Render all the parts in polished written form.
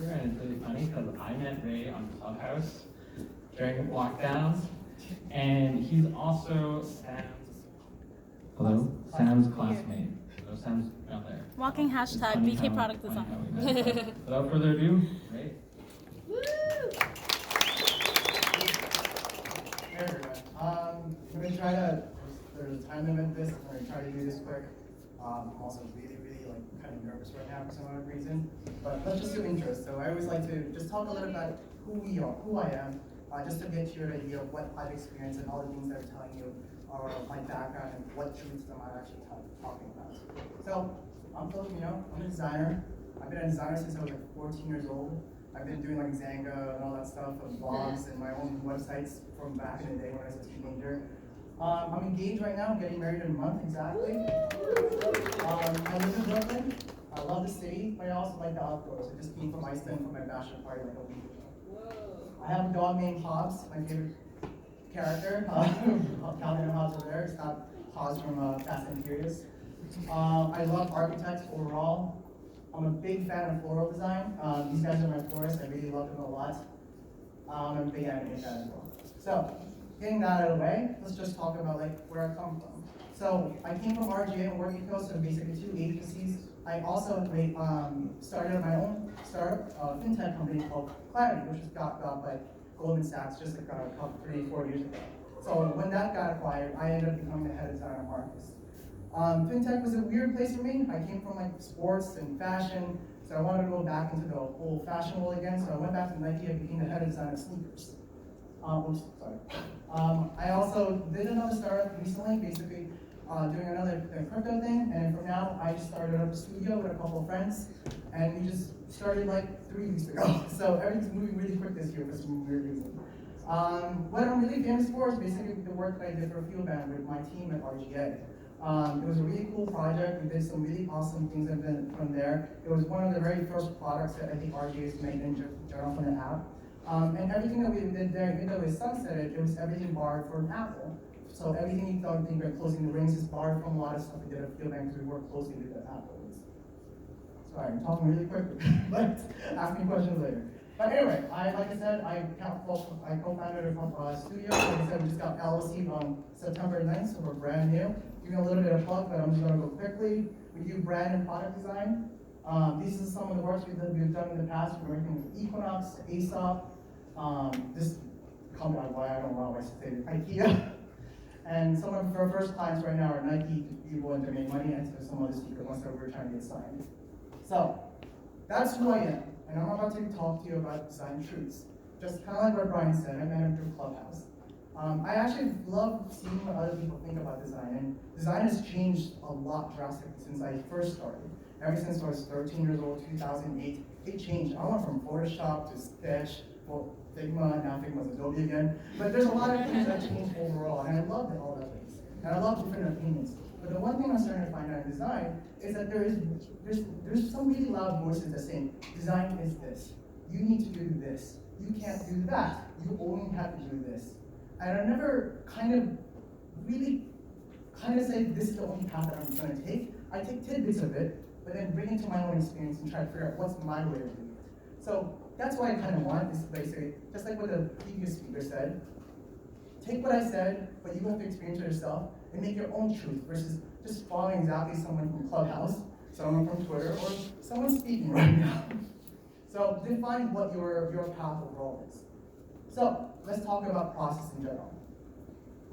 YouTuber, and it's really funny because I met Ray on Clubhouse during lockdowns, and he's also Sam's classmate. So Sam's out there. Walking hashtag BK product design. Without further ado, Ray. Woo! Hey everyone. I'm gonna try to. There's a time limit to this. I'm gonna try to do this quick. I'm also really like kind of nervous right now for some other reason. But let's just do intros. So I always like to just talk a little about who we are, who I am, just to get you an idea of what I've experienced and all the things that I'm telling you are my background and what truths am I actually talking about. So I'm Filipino. I'm a designer. I've been a designer since I was like 14 years old. I've been doing like Zanga and all that stuff, and blogs and my own websites from back in the day when I was a teenager. I'm engaged right now. I'm getting married in a month exactly. I live in Brooklyn. I love the city, but I also like the outdoors. I just came from Iceland for my bachelor party like a week ago. I have a dog named Hobbs, my favorite character. Calvin and Hobbs over there. It's not Hobbs from Fast and Furious. I love architects overall. I'm a big fan of floral design. These guys are my florists. I really love them a lot. I'm a big anime fan as well. So, getting that out of the way, let's just talk about like where I come from. So, I came from RGA and Working Co, so basically 2 agencies. I also started my own startup fintech company called Clarity, which was got by Goldman Sachs just like a couple, 3-4 years ago. So when that got acquired, I ended up becoming the head designer of Marcus. Fintech was a weird place for me. I came from like sports and fashion, so I wanted to go back into the whole fashion world again. So I went back to Nike and became the head designer of sneakers. Oops, sorry. I also did another startup recently, basically doing another crypto thing, and from now I just started up a studio with a couple of friends, and we just started like 3 weeks ago. So everything's moving really quick this year for some weird reason. What I'm really famous for is basically the work that I did for Field Band with my team at RGA. It was a really cool project. We did some really awesome things from there. It was one of the very first products that I think RGA has made in general from the app. And everything that we did there, even though it was sunsetted, it was everything borrowed from Apple. So everything you don't think we're closing the rings is borrowed from a lot of stuff we did at Field Bank because we work closely with the Apple. Sorry, I'm talking really quick, but ask me questions later. But anyway, like I said, I co-founded a studio. Like I said, we just got LLC on September 9th, so we're brand new. Give me a little bit of plug, but I'm just gonna go quickly. We do brand and product design. These are some of the works we've done in the past, from everything with Equinox to Aesop. This company, I don't know why I say IKEA. And some of our first clients right now are Nike, people and to make money, and so some other speaker ones that we're trying to get signed. So, that's who I am, and I'm about to talk to you about design truths. Just kind of like what Brian said, I met him through Clubhouse. I actually love seeing what other people think about design, and design has changed a lot drastically since I first started. Ever since I was 13 years old, 2008, it changed. I went from Photoshop to Sketch, well, Figma, now Figma's Adobe again. But there's a lot of things that changed overall, and I love all that things. And I love different opinions. But the one thing I'm starting to find out in design is that there's some really loud voices that say, design is this. You need to do this. You can't do that. You only have to do this. And I never really say this is the only path that I'm going to take. I take tidbits of it, but then bring it to my own experience and try to figure out what's my way of doing it. So that's what I kind of want, is basically, just like what the previous speaker said, take what I said, but you have to experience it yourself and make your own truth versus just following exactly someone from Clubhouse, someone from Twitter, or someone speaking right now. So define what your path overall is. So let's talk about process in general.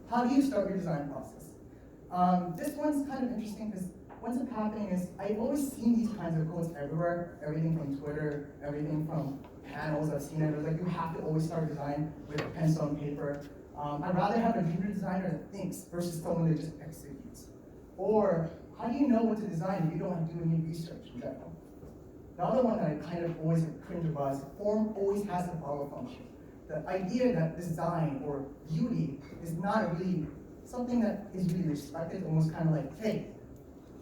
How do you start your design process? This one's kind of interesting because what's happening is I've always seen these kinds of quotes everywhere, everything from Twitter, everything from panels, I've seen it. It's like you have to always start design with a pencil and paper. I'd rather have a junior designer that thinks versus someone that just executes. Or how do you know what to design if you don't do any research in general? The other one that I kind of always cringe about is form always has a follow function. The idea that design or beauty is not really something that is really respected, almost kind of like, hey,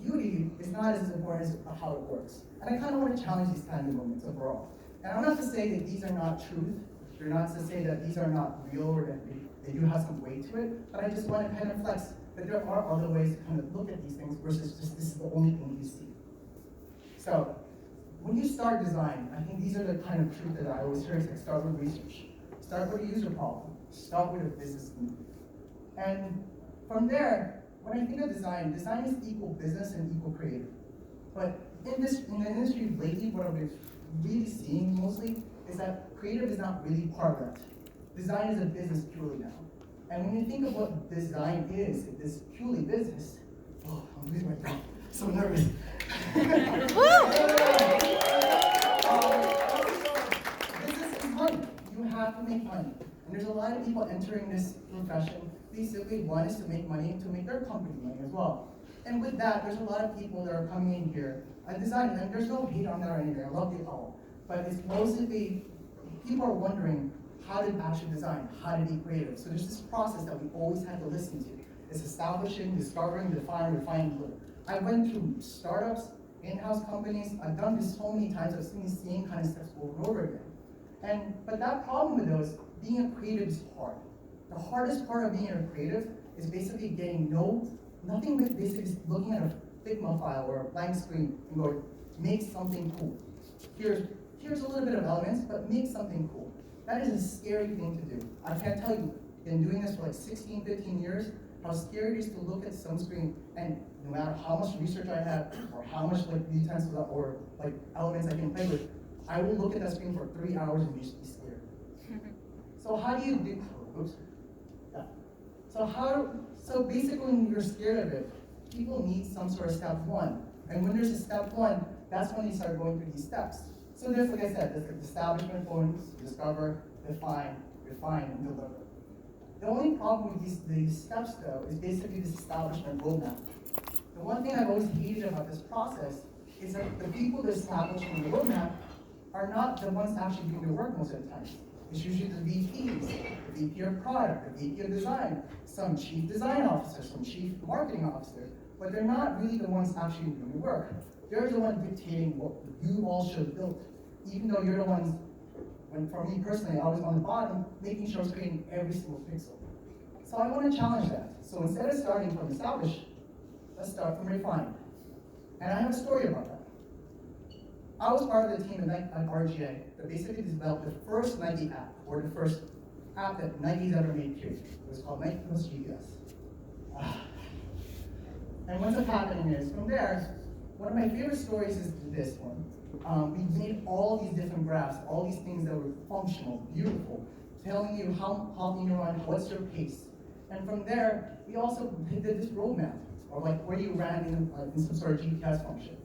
beauty is not as important as how it works. And I kind of want to challenge these kind of movements overall. And I'm not to say that these are not truth, or not to say that these are not real, or that they do have some weight to it, but I just want to kind of flex that there are other ways to kind of look at these things versus just this is the only thing you see. So, when you start design, I think these are the kind of truth that I always hear is like start with research. Start with a user problem. Start with a business need. And from there, when I think of design, design is equal business and equal creative. But in the industry lately, what I've been really seeing mostly is that creative is not really part of that. Design is a business purely now. And when you think of what design is, it is purely business. Oh, I'm losing my breath. So nervous. Business is money. You have to make money. And there's a lot of people entering this profession. Basically, one is to make money, to make their company money as well. And with that, there's a lot of people that are coming in here. Design, and there's no hate on that or anything. I love you all. But it's mostly, people are wondering how to actually design, how to be creative. So there's this process that we always have to listen to. It's establishing, discovering, defining, refining, deliver. I went through startups, in-house companies. I've done this so many times. I've seen the same kind of steps over and over again. But that problem with those, being a creative is hard. The hardest part of being a creative is basically getting nothing but basically looking at a Figma file or a blank screen and going, make something cool. Here's a little bit of elements, but make something cool. That is a scary thing to do. I can't tell you, been doing this for like 16, 15 years, how scary it is to look at some screen and no matter how much research I have or how much like utensils or like elements I can play with, I will look at that screen for 3 hours and just be scared. So how do you do, oops, yeah. So basically when you're scared of it, people need some sort of step one. And when there's a step one, that's when you start going through these steps. So there's, like I said, there's the establishment points, discover, define, refine, and deliver. The only problem with these steps, though, is basically this establishment roadmap. The one thing I've always hated about this process is that the people that establish the roadmap are not the ones actually doing the work most of the time. It's usually the VPs, the VP of product, the VP of design, some chief design officer, some chief marketing officer, but they're not really the ones actually doing the work. They're the ones dictating what you all should have built, even though you're the ones, when for me personally, I was on the bottom, making sure I was creating every single pixel. So I want to challenge that. So instead of starting from establish, let's start from refine. And I have a story about that. I was part of the team at RGA that basically developed the first Nike app, or the first app that Nike's ever made, period. It was called Nike Plus GPS. And what's happening is, from there, one of my favorite stories is this one. We made all these different graphs, all these things that were functional, beautiful, telling you how often you run, what's your pace. And from there, we also did this roadmap, or like where you ran in some sort of GPS function.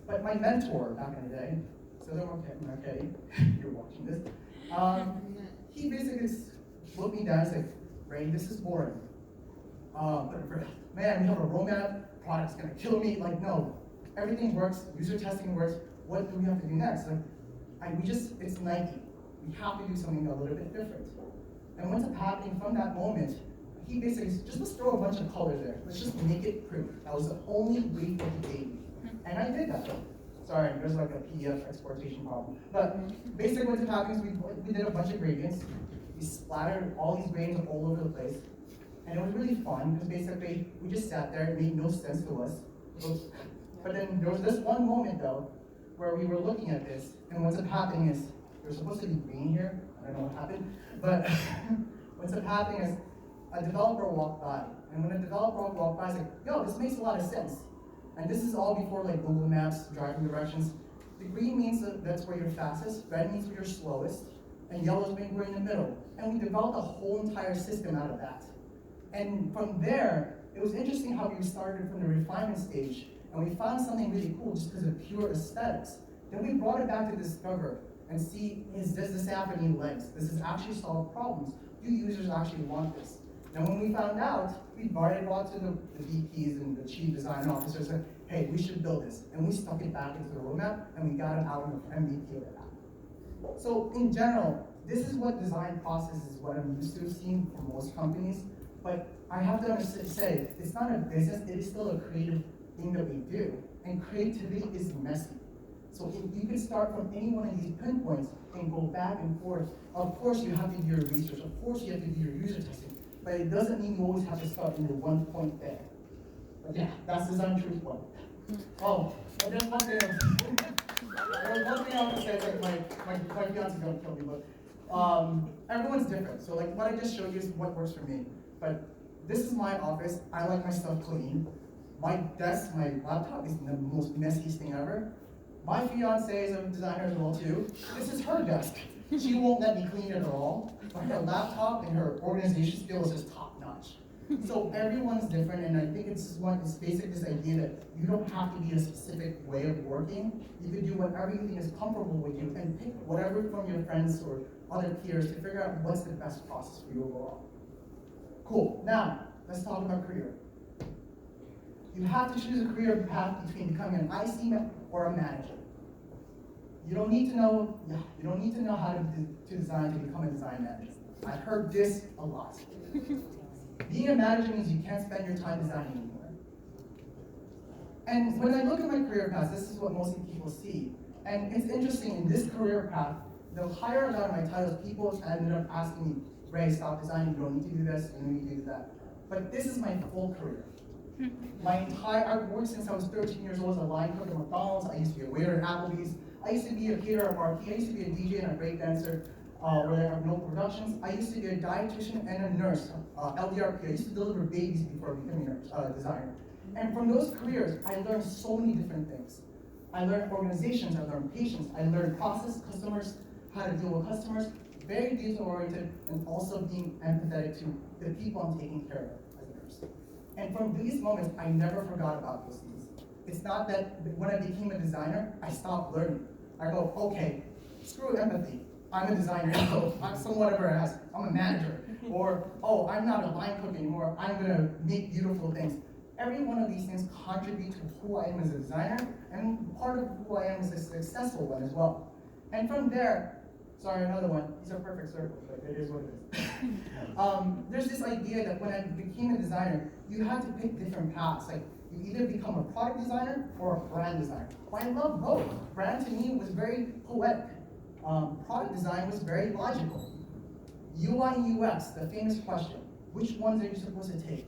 But my mentor back in the day, so okay, you're watching this, he basically looked me down and said, Ray, this is boring. Man, we have a roadmap, product's gonna kill me. Like, no, everything works, user testing works. What do we have to do next? Like, it's Nike. We have to do something a little bit different. And what's happening from that moment, he basically said, let's throw a bunch of colors there. Let's just make it pretty. That was the only way for he gave me. And I did that. Sorry, there's like a PDF exportation problem. But basically what's happening is we did a bunch of gradients. We splattered all these gradients all over the place. And it was really fun, because basically, we just sat there, it made no sense to us. But then there was this one moment, though, where we were looking at this, and what's happening is, there's supposed to be green here, I don't know what happened, but what's happening is, a developer walked by, and when a developer walked by, I was like, yo, this makes a lot of sense. And this is all before like Google Maps, driving directions. The green means that's where you're fastest, red means where you're slowest, and yellow means we're in the middle. And we developed a whole entire system out of that. And from there, it was interesting how we started from the refinement stage, and we found something really cool just because of pure aesthetics. Then we brought it back to discover and see, does this have any legs? Does this actually solve problems? Do users actually want this? And when we found out, we brought it to the VPs and the chief design officers and said, hey, we should build this. And we stuck it back into the roadmap, and we got it out in the MVP of the app. So in general, this is what design process is what I'm used to seeing from most companies. But I have to say, it's not a business, it is still a creative thing that we do. And creativity is messy. So if you can start from any one of these pinpoints and go back and forth. Of course you have to do your research, of course you have to do your user testing, but it doesn't mean you always have to start in the one point there. But yeah, that's design truth one. Oh, and then one thing. Well, one thing I want to say is like my fiance is gonna kill me, but everyone's different. So like what I just showed you is what works for me. But this is my office. I like my stuff clean. My desk, my laptop is the most messiest thing ever. My fiance is a designer as well too. This is her desk. She won't let me clean it at all. But her laptop and her organization skills is top notch. So everyone's different, and I think it's basic this idea that you don't have to be a specific way of working. You can do whatever you think is comfortable with you and pick whatever from your friends or other peers to figure out what's the best process for you overall. Cool, now let's talk about career. You have to choose a career path between becoming an IC or a manager. You don't need to know how to design to become a design manager. I've heard this a lot. Being a manager means you can't spend your time designing anymore. And when I look at my career path, this is what most people see. And it's interesting, in this career path, the higher I got in my titles, people ended up asking me, Ray, stop designing, you don't need to do this, you don't need to do that. But this is my full career. I've worked since I was 13 years old as a line cook at McDonald's. I used to be a waiter at Applebee's. I used to be a caterer at Marquee. I used to be a DJ and a breakdancer where they have local productions. I used to be a dietitian and a nurse, LDRP. I used to deliver babies before becoming a designer. And from those careers, I learned so many different things. I learned organizations, I learned patience, I learned process, customers, how to deal with customers, very detail-oriented, and also being empathetic to the people I'm taking care of as a nurse. And from these moments, I never forgot about those things. It's not that when I became a designer, I stopped learning. I go, okay, screw empathy. I'm a designer, so I'm whatever it has. I'm a manager. Or, oh, I'm not a line cook anymore. I'm gonna make beautiful things. Every one of these things contribute to who I am as a designer, and part of who I am as a successful one as well. And from there, sorry, another one. These are perfect circles, but it is what it is. There's this idea that when I became a designer, you had to pick different paths. Like, you either become a product designer or a brand designer. Well, I love both. Brand to me was very poetic. Product design was very logical. UI and UX, the famous question. Which ones are you supposed to take?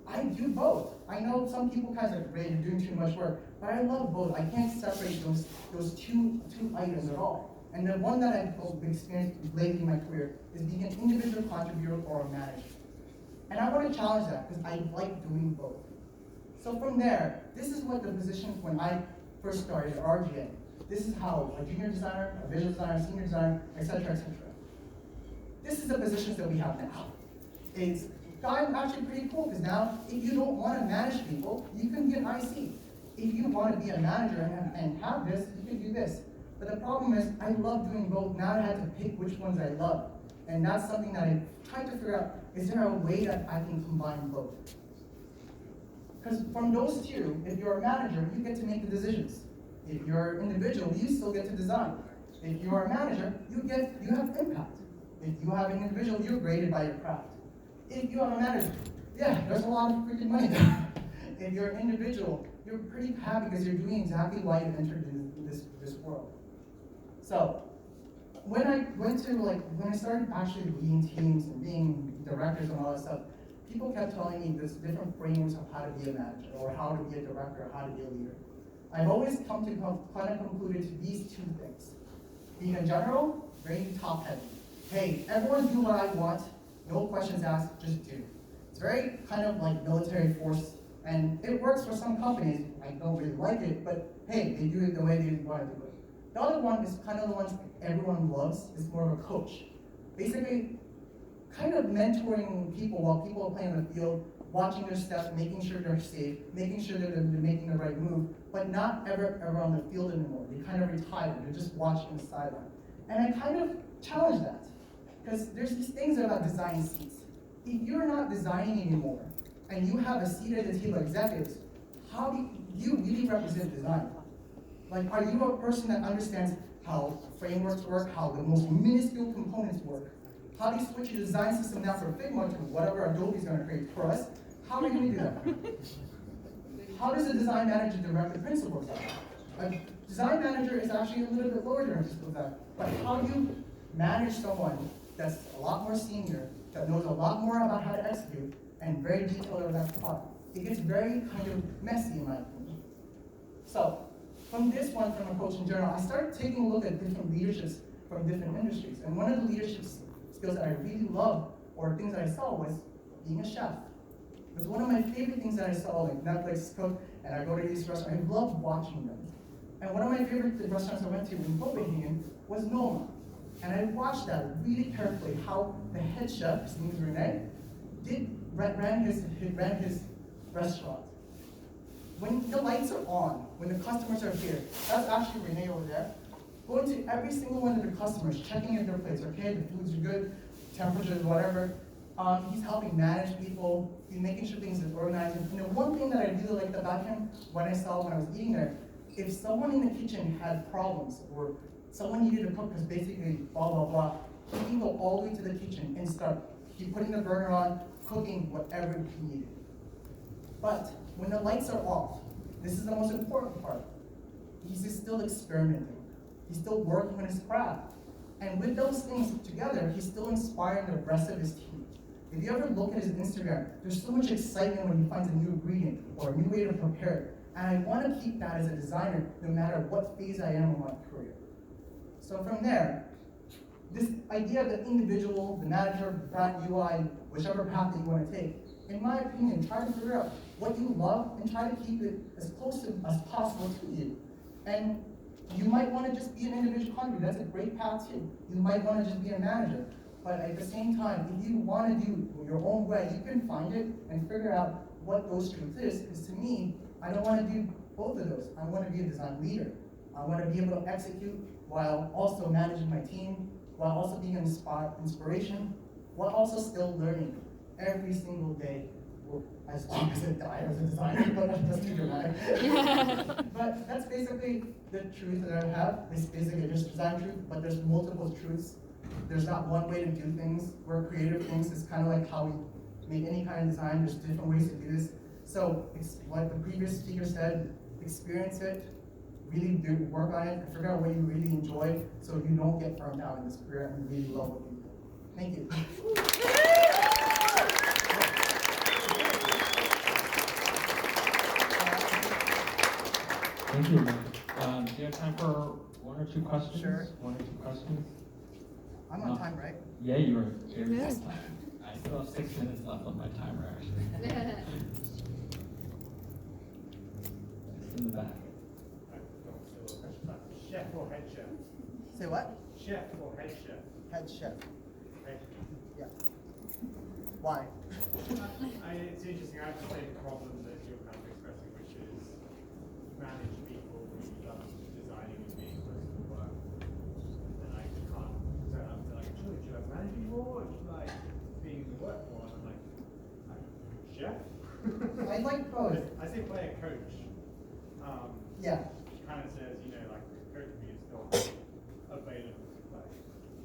I do both. I know some people kind of like, Ray, you're doing too much work, but I love both. I can't separate those two items at all. And the one that I've experienced lately in my career is being an individual contributor or a manager. And I want to challenge that because I like doing both. So from there, this is what the positions when I first started at RGA. This is how a junior designer, a visual designer, senior designer, etc., etc. This is the positions that we have now. It's gotten actually pretty cool because now, if you don't want to manage people, you can be an IC. If you want to be a manager and have this, you can do this. But the problem is, I love doing both. Now I had to pick which ones I love. And that's something that I tried to figure out, is there a way that I can combine both? Because from those two, if you're a manager, you get to make the decisions. If you're an individual, you still get to design. If you're a manager, you have impact. If you have an individual, you're graded by your craft. If you have a manager, yeah, there's a lot of freaking money there. If you're an individual, you're pretty happy because you're doing exactly why you entered this world. So, when I started actually leading teams and being directors and all that stuff, people kept telling me there's different frameworks of how to be a manager, or how to be a director, or how to be a leader. I've always come to kind of concluded to these two things. Being a general, very top heavy. Hey, everyone do what I want, no questions asked, just do. It's very kind of like military force, and it works for some companies. I don't really like it, but hey, they do it the way they want to do it. The other one is kind of the ones everyone loves. It's more of a coach. Basically, kind of mentoring people while people are playing on the field, watching their steps, making sure they're safe, making sure that they're making the right move, but not ever on the field anymore. They kind of retire. They're just watching the sideline. And I kind of challenge that, because there's these things about design seats. If you're not designing anymore, and you have a seat at the table executives, how do you really represent design? Like, are you a person that understands how frameworks work, how the most minuscule components work? How do you switch your design system now from Figma to whatever Adobe's going to create for us? How are you going to do that? How does a design manager direct the principals? A design manager is actually a little bit lower than that. But how do you manage someone that's a lot more senior, that knows a lot more about how to execute, and very detailed about that product? It gets very kind of messy in my opinion. So, from this one, from approach in general, I started taking a look at different leaderships from different industries. And one of the leadership skills that I really love, or things that I saw, was being a chef. It was one of my favorite things that I saw, like Netflix cook, and I go to these restaurants, I love watching them. And one of my favorite restaurants I went to in Copenhagen was Noma. And I watched that really carefully, how the head chef, his name is Rene, ran his restaurant. When the lights are on, when the customers are here, that's actually Rene over there, going to every single one of the customers, checking if their plates are okay, the foods are good, temperatures, whatever. He's helping manage people, he's making sure things are organized. And the one thing that I really liked about him when I was eating there, if someone in the kitchen had problems or someone needed to cook because basically blah, blah, blah, he can go all the way to the kitchen and start putting the burner on, cooking whatever he needed. But when the lights are off, this is the most important part. He's still experimenting. He's still working on his craft. And with those things together, he's still inspiring the rest of his team. If you ever look at his Instagram, there's so much excitement when he finds a new ingredient or a new way to prepare it. And I want to keep that as a designer, no matter what phase I am in my career. So from there, this idea of the individual, the manager, brand UI, whichever path that you want to take, in my opinion, try to figure out what you love and try to keep it as close as possible to you. And you might want to just be an individual contributor. That's a great path too. You might want to just be a manager. But at the same time, if you want to do your own way, you can find it and figure out what those truths is. Because to me, I don't want to do both of those. I want to be a design leader. I want to be able to execute while also managing my team, while also being an inspiration, while also still learning every single day. Well, as long as I die as a designer, but that's too dramatic. But that's basically the truth that I have. It's basically just design truth, but there's multiple truths. There's not one way to do things. We're creative things. It's kind of like how we make any kind of design. There's different ways to do this. So it's like the previous speaker said, experience it, really do work on it, and figure out what you really enjoy so you don't get burned out in this career and really love what you do. Thank you. Thank you. Do you have time for one or two questions? Sure. One or two questions? I'm on time, right? Yeah, you are very on time. I still have 6 minutes left on my timer, actually. Just in the back. Chef or head chef? Say what? Chef or head chef? Head chef. Head. Yeah. Why? It's interesting. I have the same problem that you're kind of expressing, which is manage people who love designing and being close to the work. And I can't turn up to like, do you like managing more or do you like being in the work more? And I'm like, chef? I like both. I say play a coach. Yeah. Which kind of says, you know, like the coach me is still available to play.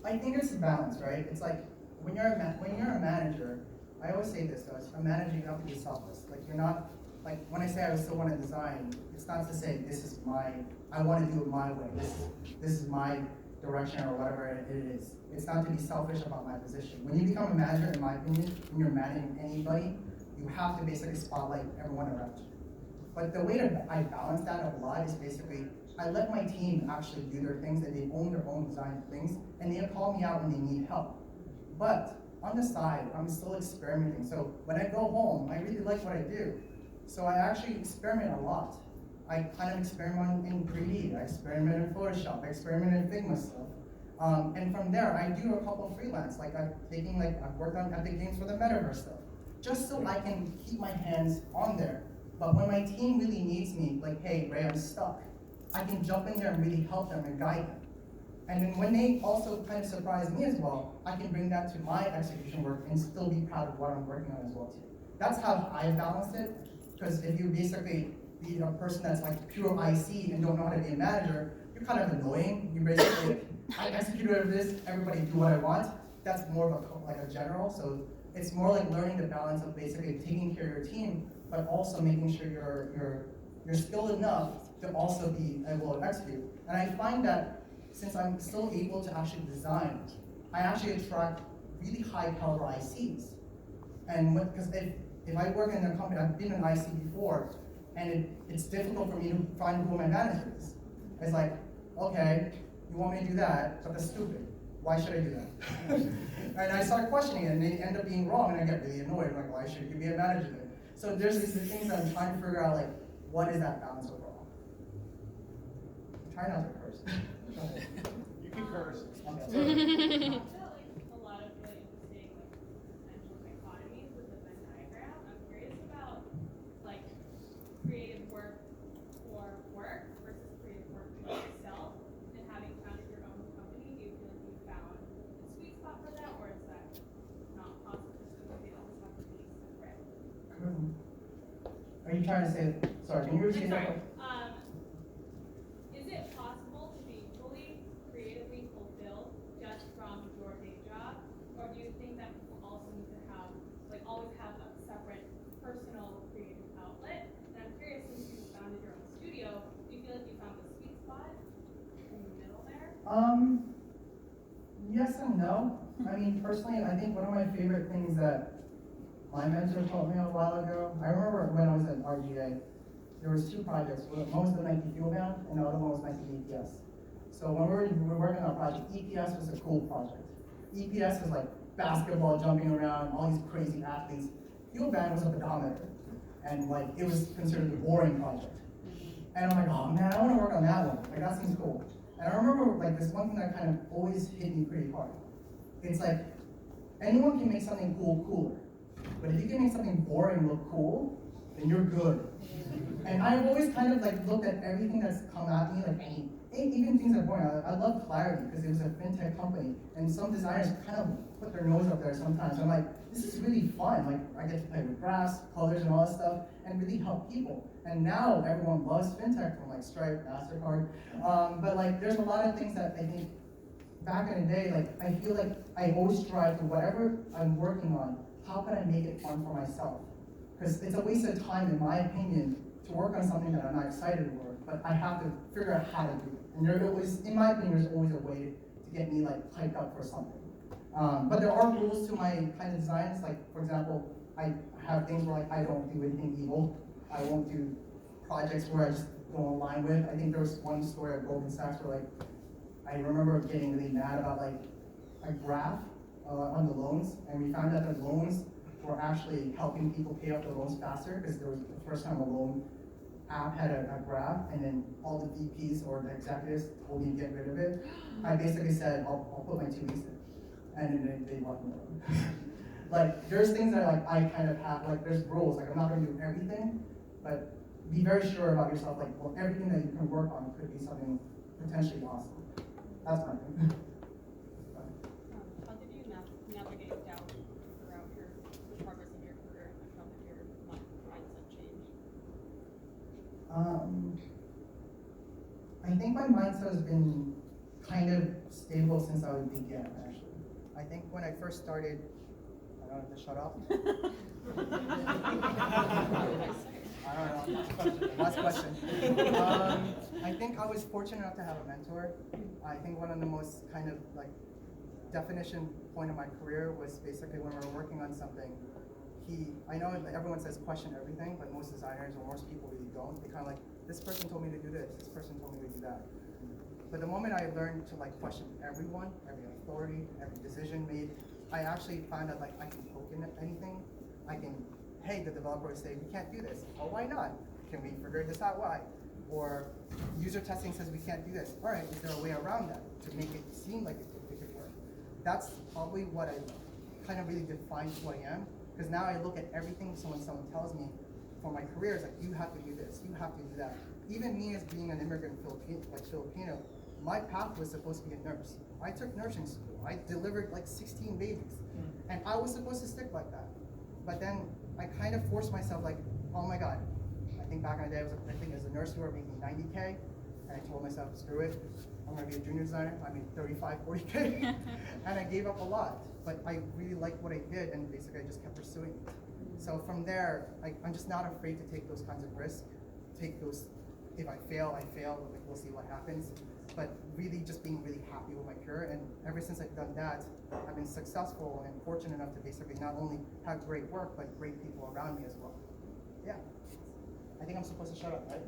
I think it's a balance, right? It's like when you're a manager, I always say this though, a manager, you have to be selfless. Like you're not, like when I say I still want to design, it's not to say this is I want to do it my way. This is my direction or whatever it is. It's not to be selfish about my position. When you become a manager, in my opinion, when you're managing anybody, you have to basically spotlight everyone around you. But the way that I balance that a lot is basically, I let my team actually do their things and they own their own design things and they call me out when they need help. But on the side, I'm still experimenting. So when I go home, I really like what I do. So I actually experiment a lot. I kind of experiment in 3D, I experiment in Photoshop, I experiment in Figma stuff. And from there, I do a couple of freelance, like I've worked on Epic Games for the Metaverse stuff, just so I can keep my hands on there. But when my team really needs me, like, hey, Ray, I'm stuck, I can jump in there and really help them and guide them. And then when they also kind of surprise me as well, I can bring that to my execution work and still be proud of what I'm working on as well too. That's how I balance it, because if you basically be a person that's like pure IC and don't know how to be a manager, you're kind of annoying. You basically, I execute this, everybody do what I want. That's more of a general, so it's more like learning the balance of basically taking care of your team, but also making sure you're skilled enough to also be able to execute. And I find that since I'm still able to actually design, I actually attract really high caliber ICs. And because if I work in a company, I've been an IC before, And it's difficult for me to find who my manager is. It's like, okay, you want me to do that, but that's stupid. Why should I do that? And I start questioning it, and they end up being wrong, and I get really annoyed. I'm like, why should you be a manager then? So there's these things that I'm trying to figure out, like, what is that balance overall? Try not to curse. Go ahead. You can curse. Okay. I feel like a lot of really interesting potential dichotomies with the Venn diagram. I'm curious about like creative work for work versus creative work for yourself. And having founded your own company, do you feel like you found the sweet spot for that, or is that not possible just because they always have to be separate? Are you trying to say, sorry, can you repeat Sorry. that? Is it possible to be fully creatively fulfilled just from your day job, or do you think that people also need to have, like, always have a separate personal creative outlet? And I'm curious, since you founded your own studio, do you feel like you found the sweet spot in the middle there? Yes and no. I mean, personally, I think one of my favorite things that my mentor taught me a while ago, I remember when I was at RGA, there was two projects. One was the Nike Fuel Band, and the other one was Nike EPS. So when we were working on a project, EPS was a cool project. EPS was like basketball jumping around, all these crazy athletes. Fuel Band was a pedometer, and like it was considered a boring project. And I'm like, oh man, I want to work on that one. Like that seems cool. And I remember like this one thing that kind of always hit me pretty hard. It's like anyone can make something cool cooler, but if you can make something boring look cool, then you're good. And I've always kind of like looked at everything that's come at me, like even things that are boring. I love Clarity because it was a fintech company, and some designers kind of put their nose up there sometimes. I'm like, this is really fun. Like I get to play with graphs, colors, and all that stuff, and really help people. And now everyone loves fintech from like Stripe, Mastercard. But like, there's a lot of things that I think back in the day, like I feel like I always strive to whatever I'm working on. How can I make it fun for myself? Because it's a waste of time, in my opinion, to work on something that I'm not excited to work, but I have to figure out how to do it. And there's always, in my opinion, there's always a way to get me like hyped up for something. But there are rules to my kind of designs. Like, for example, I have things where like I don't do anything evil. I won't do projects where I just don't align with. I think there was one story at Goldman Sachs where like, I remember getting really mad about like a graph on the loans, and we found out that loans were actually helping people pay off the loans faster because there was the first time a loan app had a graph, and then all the VPs or the executives told me to get rid of it. I basically said, I'll put my 2 weeks in, and then they left me alone. Like, there's things that like I kind of have, like there's rules, like I'm not gonna do everything, but be very sure about yourself, like, well, everything that you can work on could be something potentially awesome. That's my thing. How did you navigate doubt throughout the progress of your career, and how did your mindset change? I think my mindset has been kind of stable since I began, actually. I think when I first started, I don't have to shut off. I don't know. Last question. I think I was fortunate enough to have a mentor. I think one of the most kind of like definition point of my career was basically when we were working on something. I know everyone says question everything, but most designers or most people really don't. They kind of like, this person told me to do this person told me to do that. But the moment I learned to like question everyone, every authority, every decision made, I actually found that like I can poke in anything. I can, hey, the developer would say, we can't do this. Oh, why not? Can we figure this out? Why? Or user testing says we can't do this. All right, is there a way around that to make it seem like it could work? That's probably what I kind of really defines who I am. Because now I look at everything someone tells me for my career is like, you have to do this, you have to do that. Even me as being an immigrant Filipino, my path was supposed to be a nurse. I took nursing school. I delivered like 16 babies. And I was supposed to stick like that. But then I kind of forced myself like, oh my God. I think back in the day, I think as a nurse, we were making 90K. And I told myself, screw it. I'm gonna be a junior designer. I made 35, 40K. And I gave up a lot. But I really liked what I did, and basically I just kept pursuing it. So from there, I'm just not afraid to take those kinds of risks. Take those, if I fail, like we'll see what happens. But really just being really happy with my career, and ever since I've done that, I've been successful and fortunate enough to basically not only have great work, but great people around me as well. Yeah. I think I'm supposed to shut up, right?